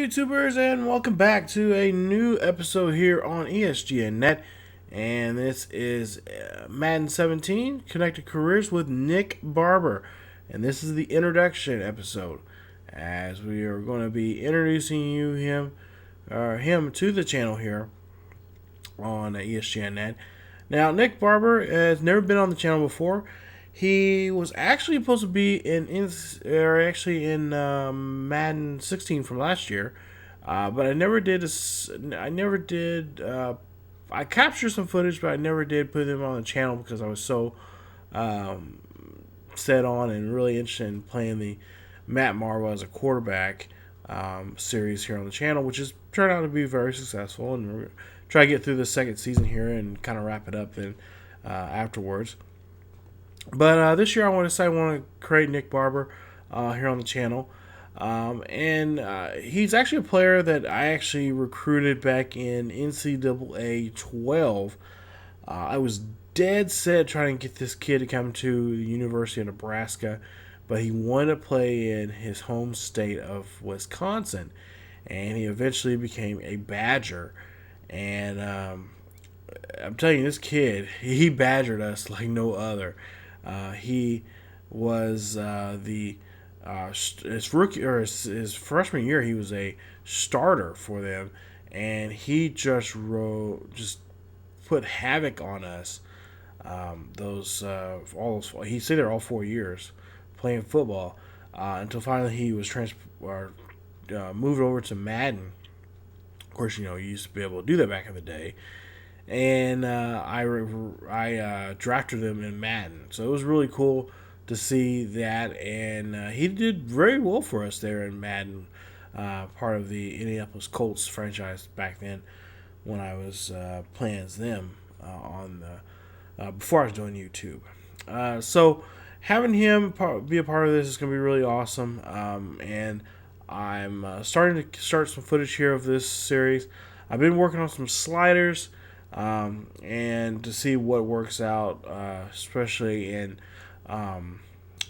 YouTubers, and welcome back to a new episode here on ESGNet. And this is Madden 17 Connected Careers with Nick Barber. And this is the introduction episode, as we are going to be introducing him to the channel here on ESGNet. Now, Nick Barber has never been on the channel before. He was actually supposed to be in Madden 16 from last year, but I never did. I captured some footage, but I never did put them on the channel because I was so set on and really interested in playing the Matt Marvel as a quarterback series here on the channel, which has turned out to be very successful. And we're going to try to get through the second season here and kind of wrap it up then afterwards. But this year I want to create Nick Barber here on the channel. He's actually a player that I actually recruited back in NCAA 12. I was dead set trying to get this kid to come to the University of Nebraska, but he wanted to play in his home state of Wisconsin, and he eventually became a Badger. And I'm telling you, this kid, he badgered us like no other. He was his rookie or his freshman year. He was a starter for them, and he just put havoc on us. He stayed there all 4 years playing football until finally he was moved over to Madden. Of course, you used to be able to do that back in the day. And I drafted him in Madden, so it was really cool to see that. And he did very well for us there in Madden, part of the Indianapolis Colts franchise back then when I was playing as them before I was doing YouTube. So having him be a part of this is going to be really awesome. And I'm starting to start some footage here of this series. I've been working on some sliders. And to see what works out, especially in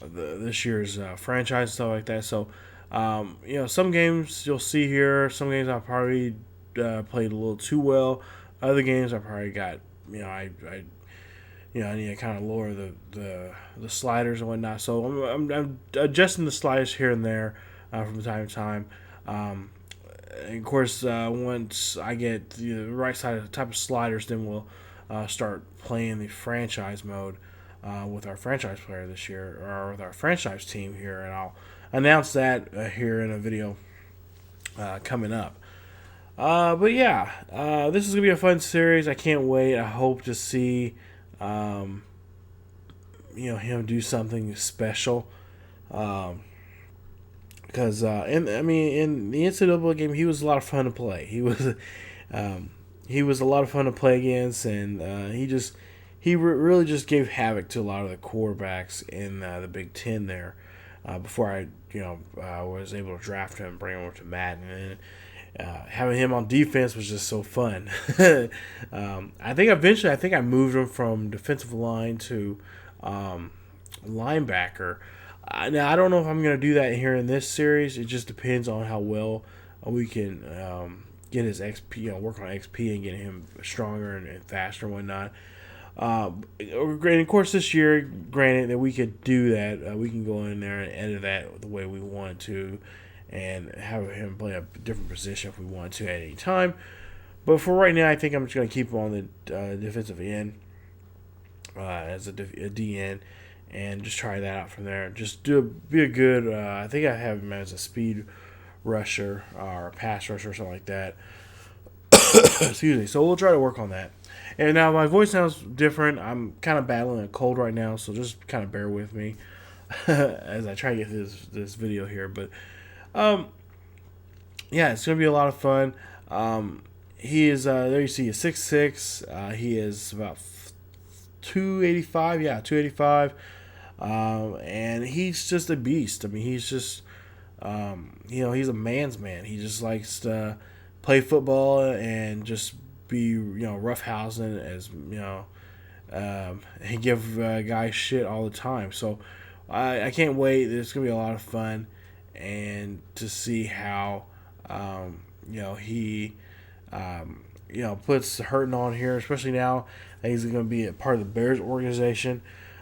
this year's franchise and stuff like that. So, some games you'll see here. Some games I probably played a little too well. Other games I probably got, I need to kind of lower the sliders and whatnot. So I'm adjusting the sliders here and there from time to time. And of course, once I get the right type of sliders, then we'll start playing the franchise mode with our franchise player this year, or with our franchise team here, and I'll announce that here in a video coming up. But yeah, this is gonna be a fun series. I can't wait. I hope to see him do something special. Because in the NCAA game, he was a lot of fun to play. He was a lot of fun to play against, and he really just gave havoc to a lot of the quarterbacks in the Big Ten there. Before I was able to draft him and bring him over to Madden, and having him on defense was just so fun. I think I moved him from defensive line to linebacker. Now, I don't know if I'm going to do that here in this series. It just depends on how well we can get his XP, work on XP and get him stronger and faster and whatnot. And of course, this year, granted that we could do that, we can go in there and edit that the way we want to and have him play a different position if we want to at any time. But for right now, I think I'm just going to keep him on the defensive end as a DN. And just try that out from there. Just be a good. I think I have him as a speed rusher or a pass rusher or something like that. Excuse me. So we'll try to work on that. And now my voice sounds different. I'm kind of battling a cold right now, so just kind of bear with me as I try to get through this video here. But yeah, it's gonna be a lot of fun. He is there. You see, he's 6'6". He is about 285. Yeah, 285. And he's just a beast. I mean, he's just, he's a man's man. He just likes to play football and just be, roughhousing he give guys shit all the time. So I can't wait. It's going to be a lot of fun and to see how He puts hurting on here, especially now that he's going to be a part of the Bears organization.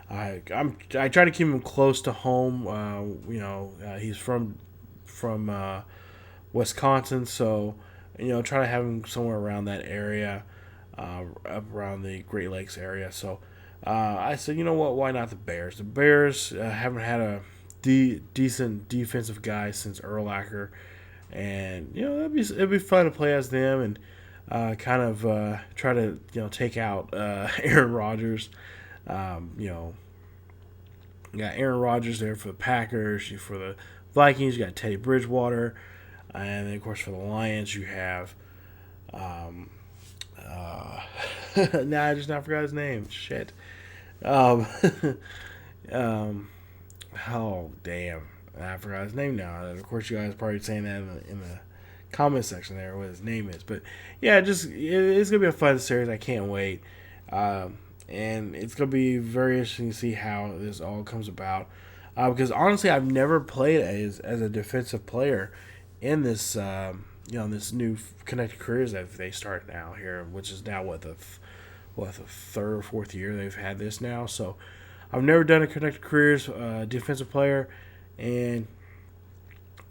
I try to keep him close to home. He's from Wisconsin, so try to have him somewhere around that area, up around the Great Lakes area. So I said, you know what? Why not the Bears? The Bears haven't had a decent defensive guy since Urlacher, and it'd be fun to play as them and kind of try to take out Aaron Rodgers. You got Aaron Rodgers there for the Packers. For the Vikings, you got Teddy Bridgewater, and then of course for the Lions, you have. Nah, I just now forgot his name. Shit. Um, oh damn, I forgot his name now. And of course, you guys are probably saying that in the comment section there what his name is. But yeah, it's gonna be a fun series. I can't wait. And it's gonna be very interesting to see how this all comes about. Because honestly, I've never played as a defensive player in this this new Connected Careers that they start now here, which is now the third or fourth year they've had this now. So I've never done a Connected Careers defensive player, and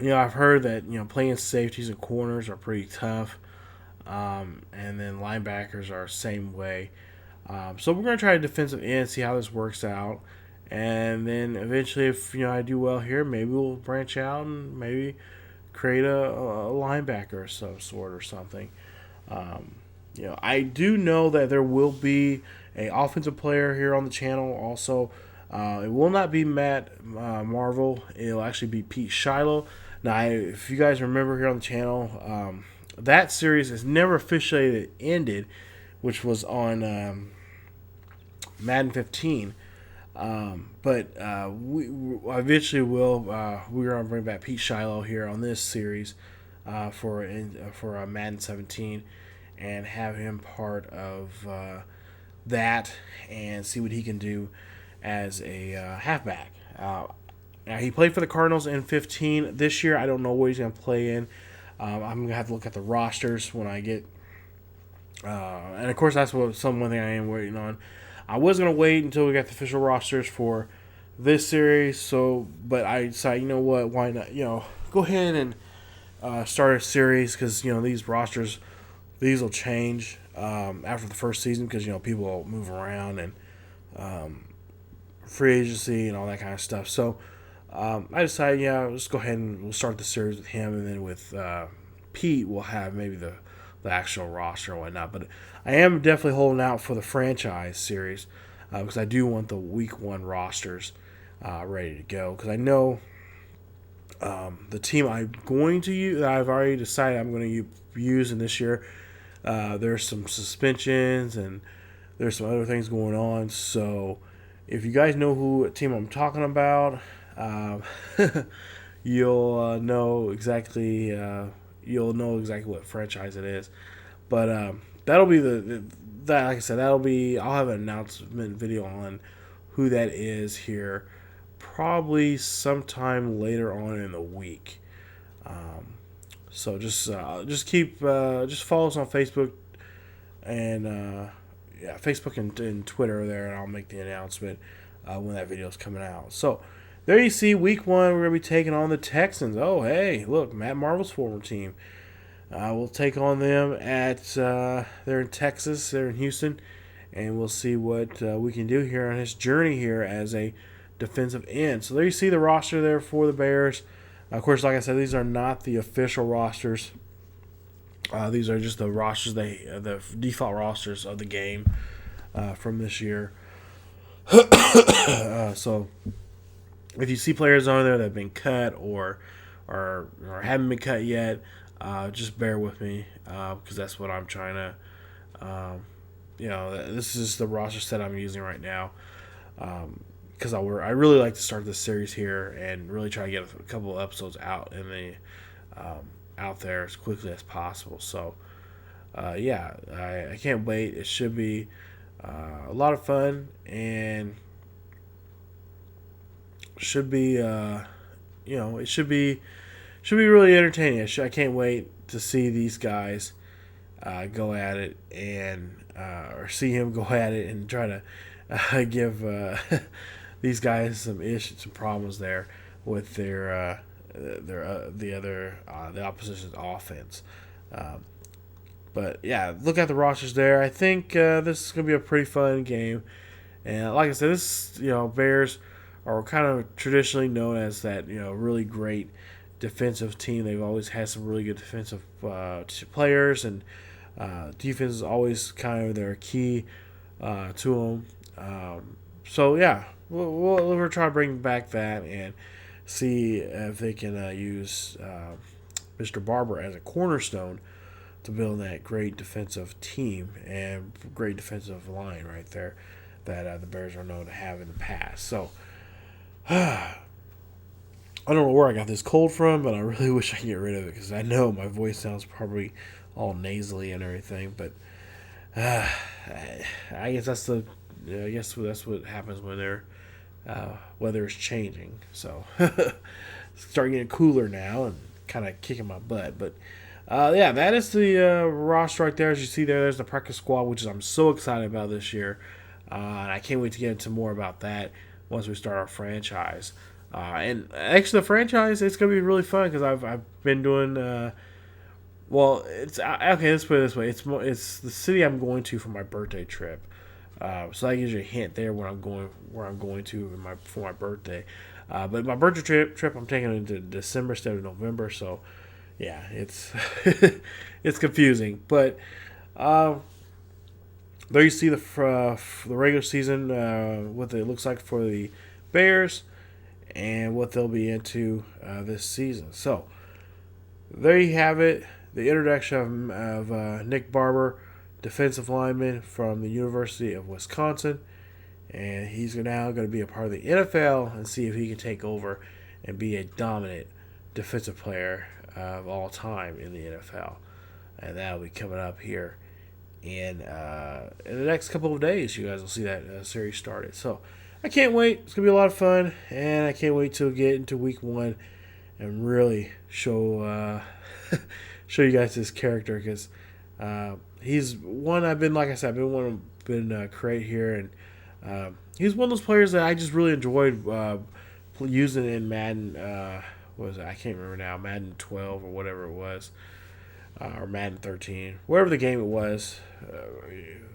I've heard that playing safeties and corners are pretty tough, and then linebackers are the same way. So we're gonna try a defensive end, see how this works out, and then eventually, if I do well here, maybe we'll branch out and maybe create a linebacker of some sort or something. I do know that there will be a offensive player here on the channel. Also, it will not be Matt Marvel. It'll actually be Pete Shiloh. Now, if you guys remember here on the channel, that series has never officially ended, which was on Madden 15. But we eventually will. We're gonna bring back Pete Shiloh here on this series for Madden 17, and have him part of that, and see what he can do as a halfback. Now he played for the Cardinals in 15. This year, I don't know what he's gonna play in. I'm gonna have to look at the rosters when I get. And of course, that's one thing I am waiting on. I was gonna wait until we got the official rosters for this series, but I decided, you know what, why not? Go ahead and start a series, because these rosters, these will change after the first season, because people will move around, and free agency and all that kind of stuff. So I decided, let's go ahead and we'll start the series with him, and then with Pete, we'll have maybe the actual roster and whatnot. But I am definitely holding out for the franchise series, because I do want the week 1 rosters ready to go, because I know the team I'm going to use, that I've already decided I'm going to use in this year, there's some suspensions and there's some other things going on. So if you guys know who team I'm talking about, you'll know exactly what franchise it is. But that'll be that. Like I said, I'll have an announcement video on who that is here, probably sometime later on in the week. So just follow us on Facebook and Facebook and Twitter there, and I'll make the announcement when that video is coming out. So there you see, week 1, we're gonna be taking on the Texans. Oh hey, look, Matt Marvel's former team. We'll take on them at they're in Texas, they're in Houston, and we'll see what we can do here on his journey here as a defensive end. So there you see the roster there for the Bears. Of course, like I said, these are not the official rosters. These are just the rosters, the default rosters of the game from this year. So if you see players on there that have been cut or haven't been cut yet, just bear with me, because that's what I'm trying to. This is the roster set I'm using right now. Because I really like to start this series here and really try to get a couple of episodes out out there as quickly as possible. So, I can't wait. It should be a lot of fun, and should be should be really entertaining. I can't wait to see these guys go at it and or see him go at it and try to give these guys some problems there with the opposition's offense. But yeah, look at the rosters there. I think this is gonna be a pretty fun game. And like I said, Bears are kind of traditionally known as that really great defensive team. They've always had some really good defensive players, and defense is always kind of their key to them. So yeah, we'll try to bring back that and see if they can use Mr. Barber as a cornerstone to build that great defensive team and great defensive line right there that the Bears are known to have in the past. So I don't know where I got this cold from, but I really wish I could get rid of it because I know my voice sounds probably all nasally and everything. But I guess that's what happens when their weather is changing. So it's starting getting cooler now and kind of kicking my butt. But yeah, that is the roster right there. As you see there's the practice squad, which I'm so excited about this year. And I can't wait to get into more about that once we start our franchise. And actually, the franchise, it's going to be really fun because I've been doing. It's okay. Let's put it this way: it's the city I'm going to for my birthday trip. So that gives you a hint there where I'm going to for my birthday. But my birthday trip I'm taking into December instead of November. So yeah, it's it's confusing, but. There you see the regular season, what it looks like for the Bears, and what they'll be into this season. So there you have it, the introduction of Nick Barber, defensive lineman from the University of Wisconsin, and he's now going to be a part of the NFL and see if he can take over and be a dominant defensive player of all time in the NFL, and that'll be coming up here. And in the next couple of days, you guys will see that series started. So I can't wait. It's going to be a lot of fun. And I can't wait to get into week 1 and really show you guys this character. Because he's one I've been, like I said, been create here. And he's one of those players that I just really enjoyed using in Madden. What was it? I can't remember now. Madden 12 or whatever it was. Or Madden 13, whatever the game it was.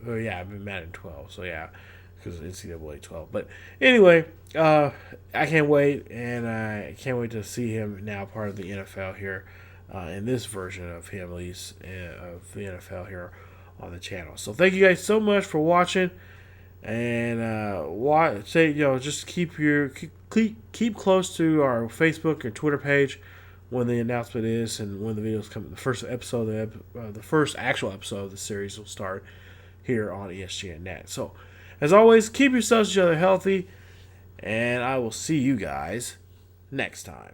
Yeah, I've been Madden 12, so yeah, because NCAA 12. But anyway, I can't wait, and I can't wait to see him now part of the NFL here, in this version of him, at least, of the NFL here on the channel. So thank you guys so much for watching, and just keep close to our Facebook and Twitter page when the announcement is and when the videos come. The first actual episode of the series will start here on ESGNet. So, as always, keep yourselves each other healthy, and I will see you guys next time.